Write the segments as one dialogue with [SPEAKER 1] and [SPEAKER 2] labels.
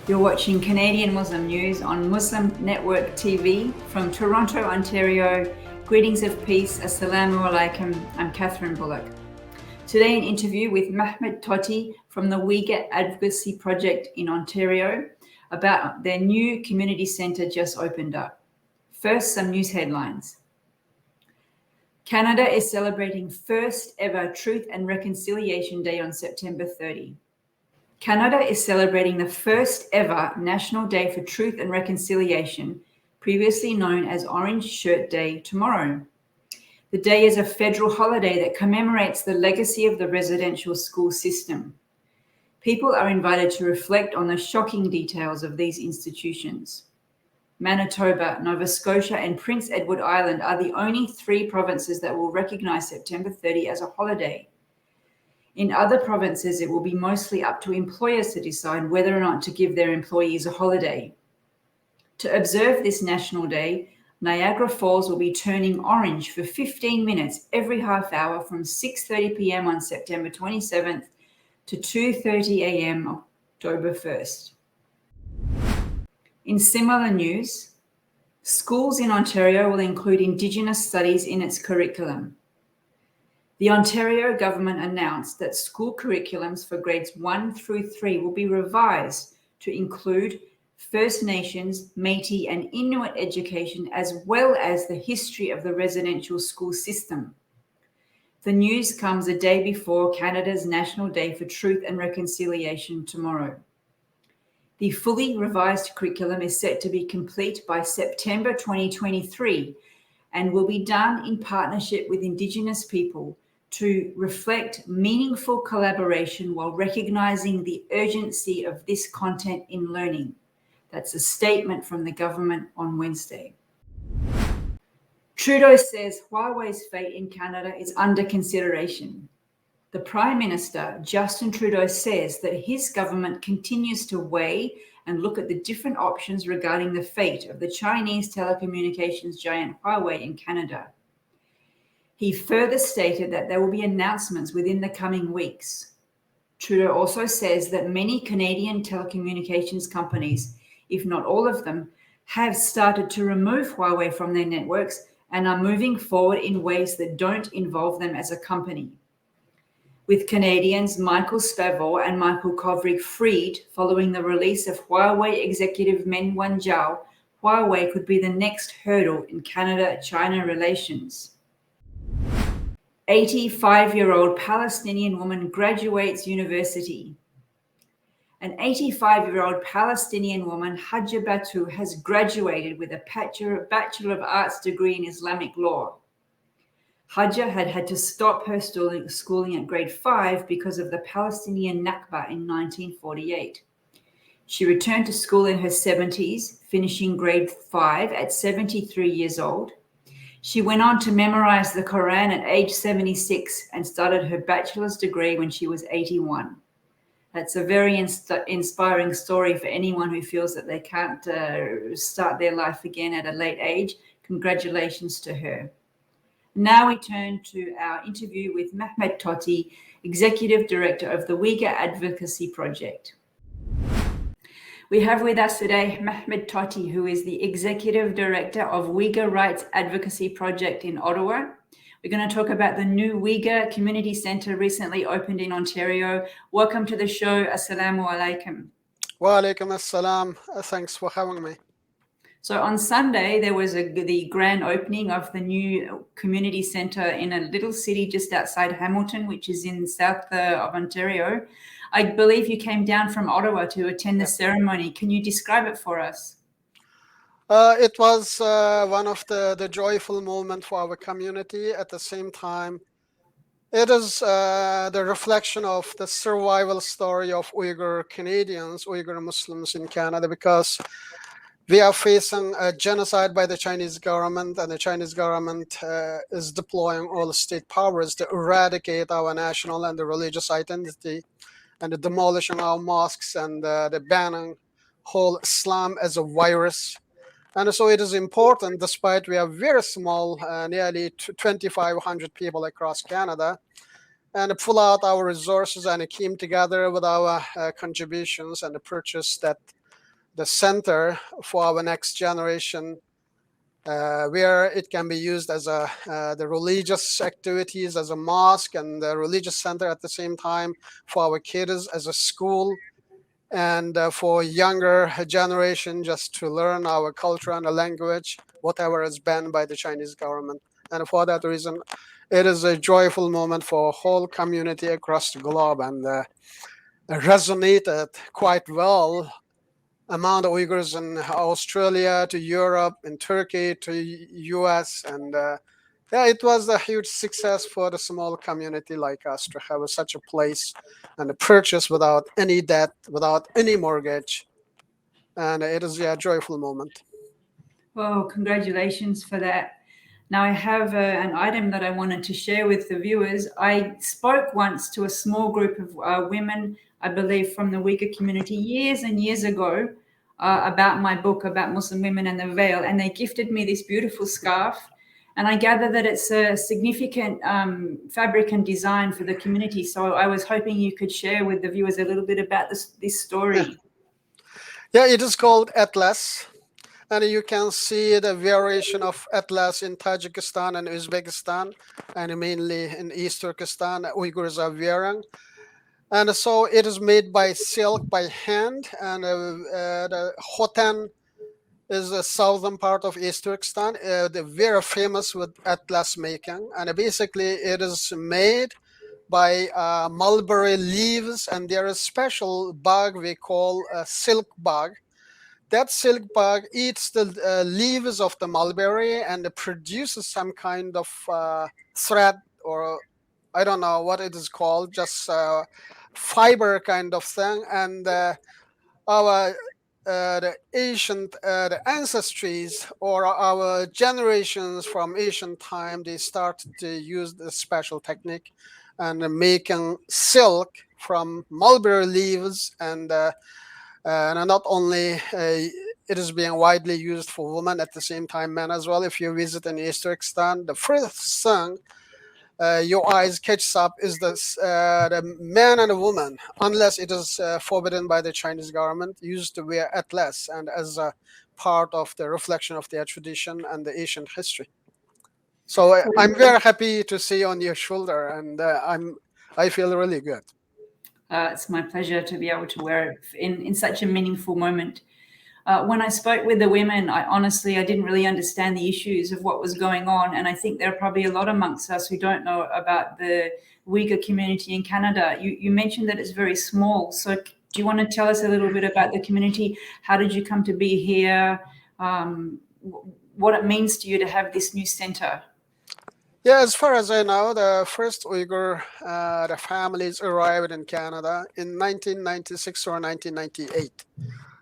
[SPEAKER 1] You're watching Canadian Muslim News on Muslim Network TV from Toronto, Ontario. Greetings of peace. Assalamu alaikum. I'm Katherine Bullock. Today, an interview with Mahmoud Totti from the Uyghur Advocacy Project in Ontario about their new community centre just opened up. First, some news headlines. Canada is celebrating first ever Truth and Reconciliation Day on September 30. Canada is celebrating the first ever National Day for Truth and Reconciliation, previously known as Orange Shirt Day, tomorrow. The day is a federal holiday that commemorates the legacy of the residential school system. People are invited to reflect on the shocking details of these institutions. Manitoba, Nova Scotia, and Prince Edward Island are the only 3 provinces that will recognize September 30 as a holiday. In other provinces, it will be mostly up to employers to decide whether or not to give their employees a holiday. To observe this National Day, Niagara Falls will be turning orange for 15 minutes every half hour from 6:30 p.m. on September 27th to 2:30 a.m. October 1st. In similar news, schools in Ontario will include Indigenous studies in its curriculum. The Ontario government announced that school curriculums for grades 1 through 3 will be revised to include First Nations, Métis, and Inuit education, as well as the history of the residential school system. The news comes a day before Canada's National Day for Truth and Reconciliation tomorrow. The fully revised curriculum is set to be complete by September 2023 and will be done in partnership with Indigenous people to reflect meaningful collaboration while recognizing the urgency of this content in learning. That's a statement from the government on Wednesday. Trudeau says Huawei's fate in Canada is under consideration. The Prime Minister, Justin Trudeau, says that his government continues to weigh and look at the different options regarding the fate of the Chinese telecommunications giant Huawei in Canada. He further stated that there will be announcements within the coming weeks. Trudeau also says that many Canadian telecommunications companies, if not all of them, have started to remove Huawei from their networks and are moving forward in ways that don't involve them as a company. With Canadians Michael Spavor and Michael Kovrig freed following the release of Huawei executive Meng Wanzhou, Huawei could be the next hurdle in Canada-China relations. 85-year-old Palestinian woman graduates university. An 85-year-old Palestinian woman, Hajja Batu, has graduated with a Bachelor of Arts degree in Islamic law. Hajja had to stop her schooling at grade 5 because of the Palestinian Nakba in 1948. She returned to school in her 70s, finishing grade 5 at 73 years old. She went on to memorize the Quran at age 76 and started her bachelor's degree when she was 81. That's a very inspiring story for anyone who feels that they can't start their life again at a late age. Congratulations to her. Now we turn to our interview with Mahmoud Totti, Executive Director of the Uyghur Advocacy Project. We have with us today Mahmoud Totti, who is the Executive Director of Uyghur Rights Advocacy Project in Ottawa. We're going to talk about the new Uyghur Community Centre recently opened in Ontario. Welcome to the show. Assalamu alaikum.
[SPEAKER 2] Wa alaikum assalam. Thanks for having me.
[SPEAKER 1] So on Sunday, there was the grand opening of the new community centre in a little city just outside Hamilton, which is in south of Ontario. I believe you came down from Ottawa to attend the ceremony. Can you describe it for us?
[SPEAKER 2] It was one of the joyful moments for our community. At the same time, it is the reflection of the survival story of Uyghur Canadians, Uyghur Muslims in Canada, because we are facing a genocide by the Chinese government, and the Chinese government is deploying all state powers to eradicate our national and the religious identity, and the demolishing our mosques, and the banning whole Islam as a virus. And so it is important, despite we are very small, nearly 2,500 people across Canada, and pull out our resources and came together with our contributions and purchase that the center for our next generation, where it can be used as the religious activities as a mosque and the religious center at the same time, for our kids as a school, and for younger generation just to learn our culture and the language, whatever is banned by the Chinese government. And for that reason, it is a joyful moment for a whole community across the globe, and resonated quite well among the Uyghurs in Australia to Europe, in Turkey to US, and yeah, it was a huge success for the small community like us to have such a place and a purchase without any debt, without any mortgage, and it is a joyful moment.
[SPEAKER 1] Well, congratulations for that. Now, I have an item that I wanted to share with the viewers. I spoke once to a small group of women, I believe, from the Uyghur community years and years ago about my book about Muslim women and the veil, and they gifted me this beautiful scarf. And I gather that it's a significant fabric and design for the community. So I was hoping you could share with the viewers a little bit about this story.
[SPEAKER 2] Yeah, it is called Atlas. And you can see the variation of Atlas in Tajikistan and Uzbekistan, and mainly in East Turkestan, Uyghurs are wearing. And so it is made by silk by hand, and the Hotan is the southern part of East Turkestan. They're very famous with Atlas making, and basically it is made by mulberry leaves, and there is a special bug we call a silk bug. That silk bug eats the leaves of the mulberry and it produces some kind of thread, or I don't know what it is called, just fiber kind of thing. And our the ancient the ancestries or our generations from ancient time, they started to use this special technique and making silk from mulberry leaves, and not only it is being widely used for women, at the same time men as well. If you visit in East Turkestan, the first thing your eyes catch up is the man and a woman, unless it is forbidden by the Chinese government, used to wear atlas, and as a part of the reflection of their tradition and the ancient history. So I'm very happy to see on your shoulder, and I feel really good.
[SPEAKER 1] It's my pleasure to be able to wear it in such a meaningful moment. When I spoke with the women, I didn't really understand the issues of what was going on. And I think there are probably a lot amongst us who don't know about the Uyghur community in Canada. You mentioned that it's very small. So do you want to tell us a little bit about the community? How did you come to be here? What it means to you to have this new center?
[SPEAKER 2] Yeah, as far as I know, the first Uyghur the families arrived in Canada in 1996 or 1998.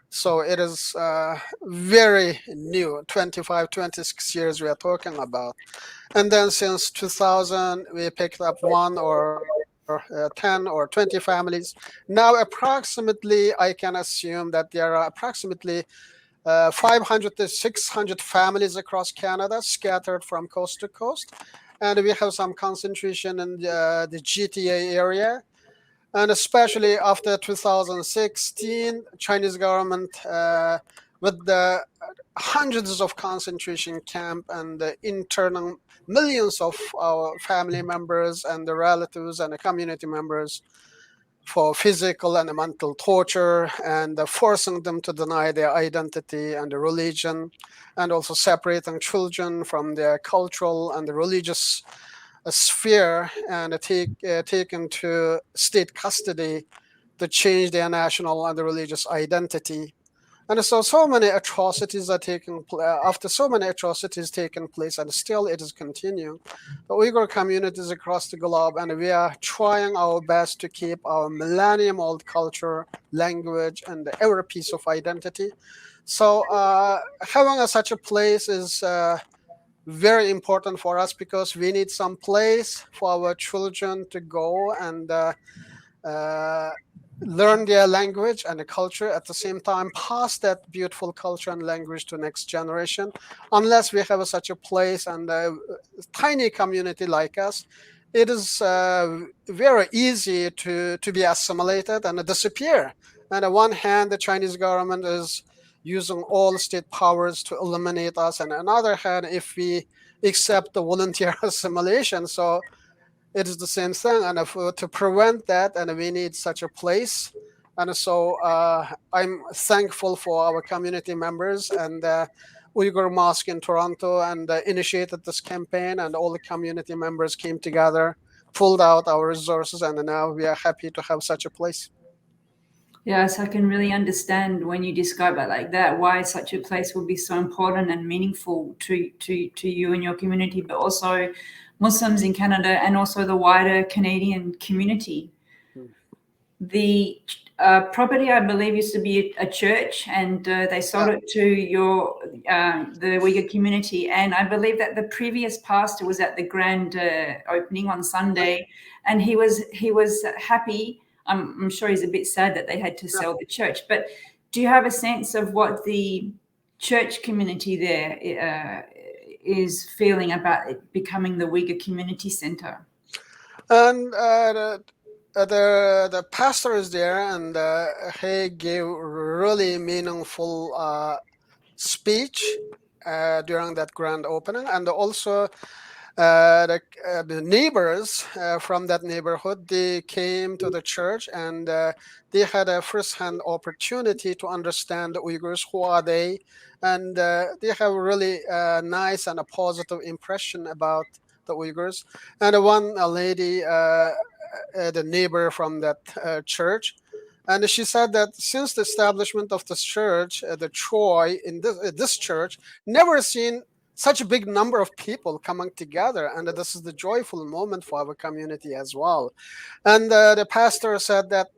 [SPEAKER 2] So it is very new, 25, 26 years we are talking about. And then since 2000, we picked up one or 10 or 20 families. Now, approximately, I can assume that there are approximately 500 to 600 families across Canada, scattered from coast to coast. And we have some concentration in the GTA area. And especially after 2016, Chinese government with the hundreds of concentration camp and the internal millions of our family members and the relatives and the community members for physical and mental torture, and forcing them to deny their identity and the religion, and also separating children from their cultural and the religious sphere, and taken to state custody to change their national and the religious identity. And so many atrocities are taking after so many atrocities taking place, and still it is continuing. The Uyghur communities across the globe, and we are trying our best to keep our millennium-old culture, language, and every piece of identity. So having such a place is very important for us, because we need some place for our children to go and learn their language and the culture, at the same time pass that beautiful culture and language to next generation. Unless we have such a place and a tiny community like us, it is very easy to be assimilated and disappear. And on one hand, the Chinese government is using all state powers to eliminate us, and on the other hand, if we accept the volunteer assimilation, so it is the same thing. And if, to prevent that, and we need such a place. And so I'm thankful for our community members and Uyghur Mosque in Toronto, and initiated this campaign, and all the community members came together, pulled out our resources, and now we are happy to have such a place.
[SPEAKER 1] Yes, I can really understand when you describe it like that, why such a place would be so important and meaningful to you and your community, but also Muslims in Canada and also the wider Canadian community. The property, I believe, used to be a church, and they sold it to the Uyghur community. And I believe that the previous pastor was at the grand opening on Sunday, and he was happy. I'm sure he's a bit sad that they had to sell the church. But do you have a sense of what the church community there is feeling about it becoming the Uyghur community center?
[SPEAKER 2] And the pastor is there, and he gave really meaningful speech during that grand opening. And also the neighbors from that neighborhood, they came to the church, and they had a first-hand opportunity to understand the Uyghurs, who are they, and they have a really nice and a positive impression about the Uyghurs. And one lady, the neighbor from that church, and she said that since the establishment of this church, the Troy in this church never seen such a big number of people coming together, and this is the joyful moment for our community as well. And the pastor said that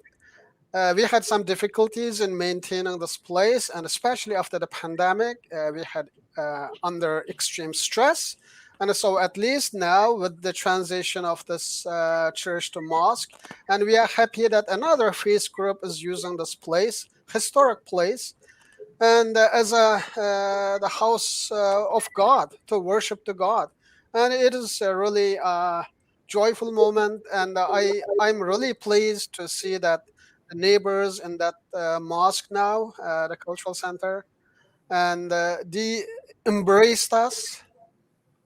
[SPEAKER 2] we had some difficulties in maintaining this place, and especially after the pandemic, we had under extreme stress. And so at least now with the transition of this church to mosque, and we are happy that another faith group is using this place, historic place, and as the house of God, to worship to God. And it is a really joyful moment, and I'm really pleased to see that the neighbors in that mosque now, the cultural center, and they embraced us,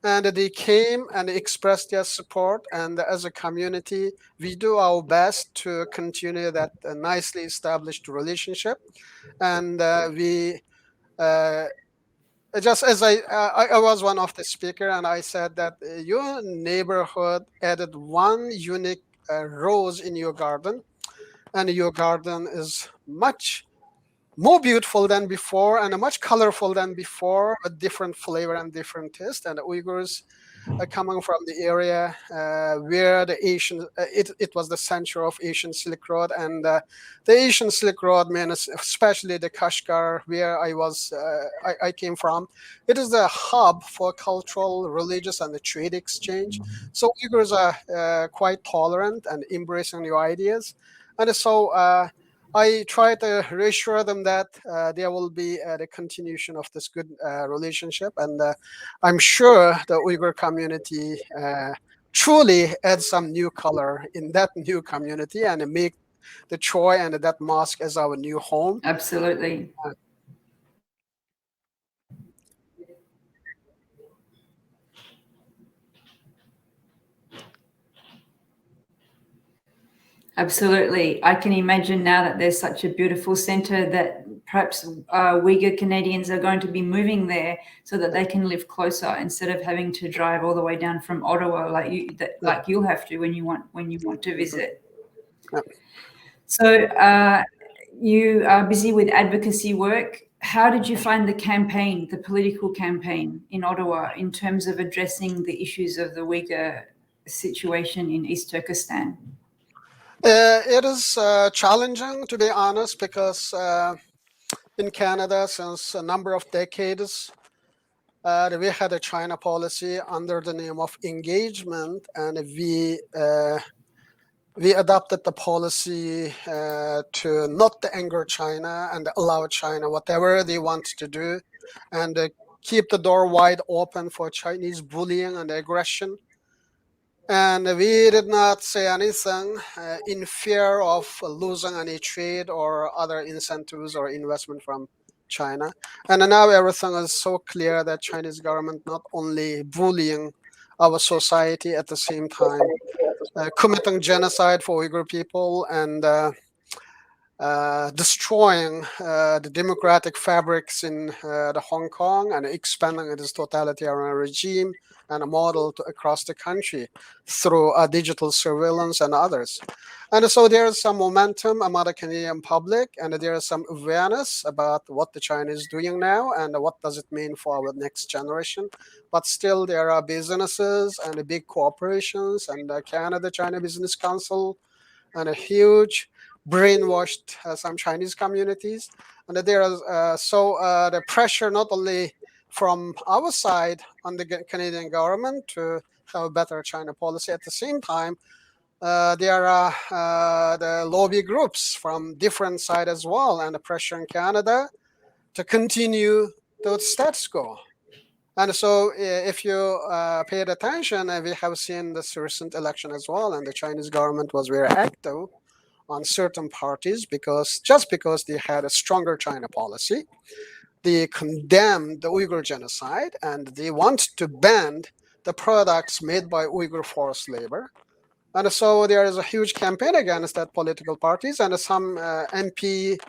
[SPEAKER 2] and they came and expressed their support. And as a community, we do our best to continue that nicely established relationship. And we just as I was one of the speaker, and I said that your neighborhood added one unique rose in your garden, and your garden is much more beautiful than before and much colorful than before, with different flavor and different taste. And the Uyghurs coming from the area where the Asian, it was the center of Asian Silk Road, and the Asian Silk Road, means especially the Kashgar, where I came from. It is a hub for cultural, religious, and the trade exchange. So Uyghurs are quite tolerant and embracing new ideas, and so I try to reassure them that there will be the continuation of this good relationship, and I'm sure the Uyghur community truly adds some new color in that new community and make the Troy and that mosque as our new home.
[SPEAKER 1] Absolutely. Absolutely. I can imagine now that there's such a beautiful center that perhaps Uyghur Canadians are going to be moving there so that they can live closer instead of having to drive all the way down from Ottawa like you'll have to when you want to visit.
[SPEAKER 2] Yeah.
[SPEAKER 1] So you are busy with advocacy work. How did you find the campaign, the political campaign in Ottawa, in terms of addressing the issues of the Uyghur situation in East Turkestan?
[SPEAKER 2] It is challenging, to be honest, because in Canada, since a number of decades, we had a China policy under the name of engagement, and we adopted the policy to not to anger China and allow China whatever they want to do, and keep the door wide open for Chinese bullying and aggression. And we did not say anything in fear of losing any trade or other incentives or investment from China. And now everything is so clear that Chinese government not only bullying our society at the same time, committing genocide for Uyghur people and destroying the democratic fabrics in the Hong Kong and expanding its totalitarian regime and a model across the country through digital surveillance and others. And so there is some momentum among the Canadian public, and there is some awareness about what the China is doing now and what does it mean for our next generation. But still, there are businesses and big corporations and Canada-China Business Council and a huge brainwashed some Chinese communities. And there is the pressure not only from our side on the Canadian government to have a better China policy. At the same time, there are the lobby groups from different sides as well, and the pressure in Canada to continue the status quo. And so if you paid attention, we have seen this recent election as well, and the Chinese government was very active on certain parties just because they had a stronger China policy. They condemned the Uyghur genocide, and they want to ban the products made by Uyghur forced labor. And so there is a huge campaign against that political parties, and some MPs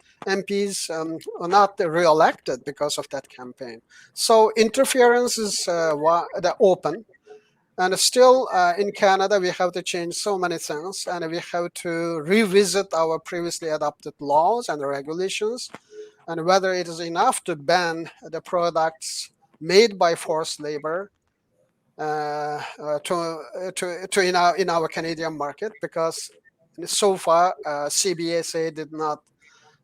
[SPEAKER 2] are not re-elected because of that campaign. So interference is the open. And still in Canada, we have to change so many things, and we have to revisit our previously adopted laws and regulations, and whether it is enough to ban the products made by forced labor in our Canadian market, because so far CBSA did not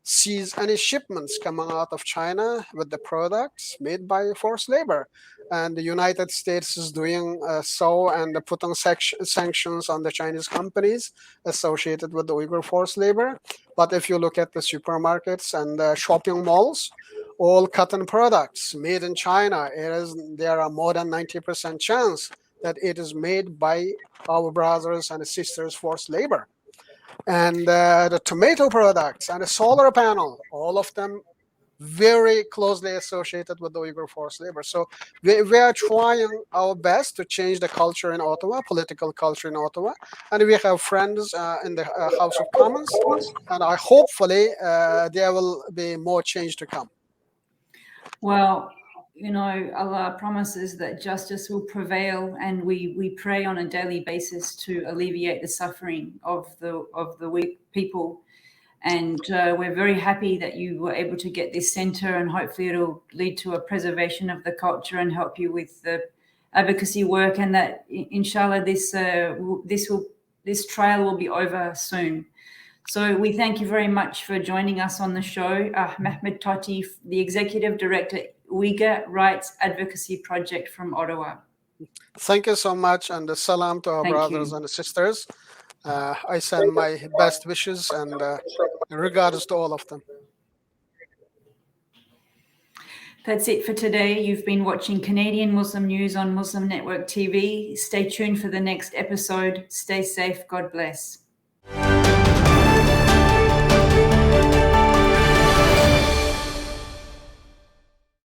[SPEAKER 2] seize any shipments coming out of China with the products made by forced labor. And the United States is doing so and putting sanctions on the Chinese companies associated with the Uyghur forced labor. But if you look at the supermarkets and shopping malls, all cotton products made in China, there are more than 90% chance that it is made by our brothers and sisters forced labor. And the tomato products and the solar panel, all of them very closely associated with the Uyghur forced labor. So we are trying our best to change the culture in Ottawa, political culture in Ottawa. And we have friends in the House of Commons. And hopefully there will be more change to come.
[SPEAKER 1] Well, Allah promises that justice will prevail, and we pray on a daily basis to alleviate the suffering of the weak people. And we're very happy that you were able to get this center, and hopefully it'll lead to a preservation of the culture and help you with the advocacy work, and that inshallah this trial will be over soon. So we thank you very much for joining us on the show. Mehmet Toti, the Executive Director, Uyghur Rights Advocacy Project from Ottawa.
[SPEAKER 2] Thank you so much, and salam to our brothers and sisters. I send my best wishes and regards to all of them.
[SPEAKER 1] That's it for today. You've been watching Canadian Muslim News on Muslim Network TV. Stay tuned for the next episode. Stay safe. God bless.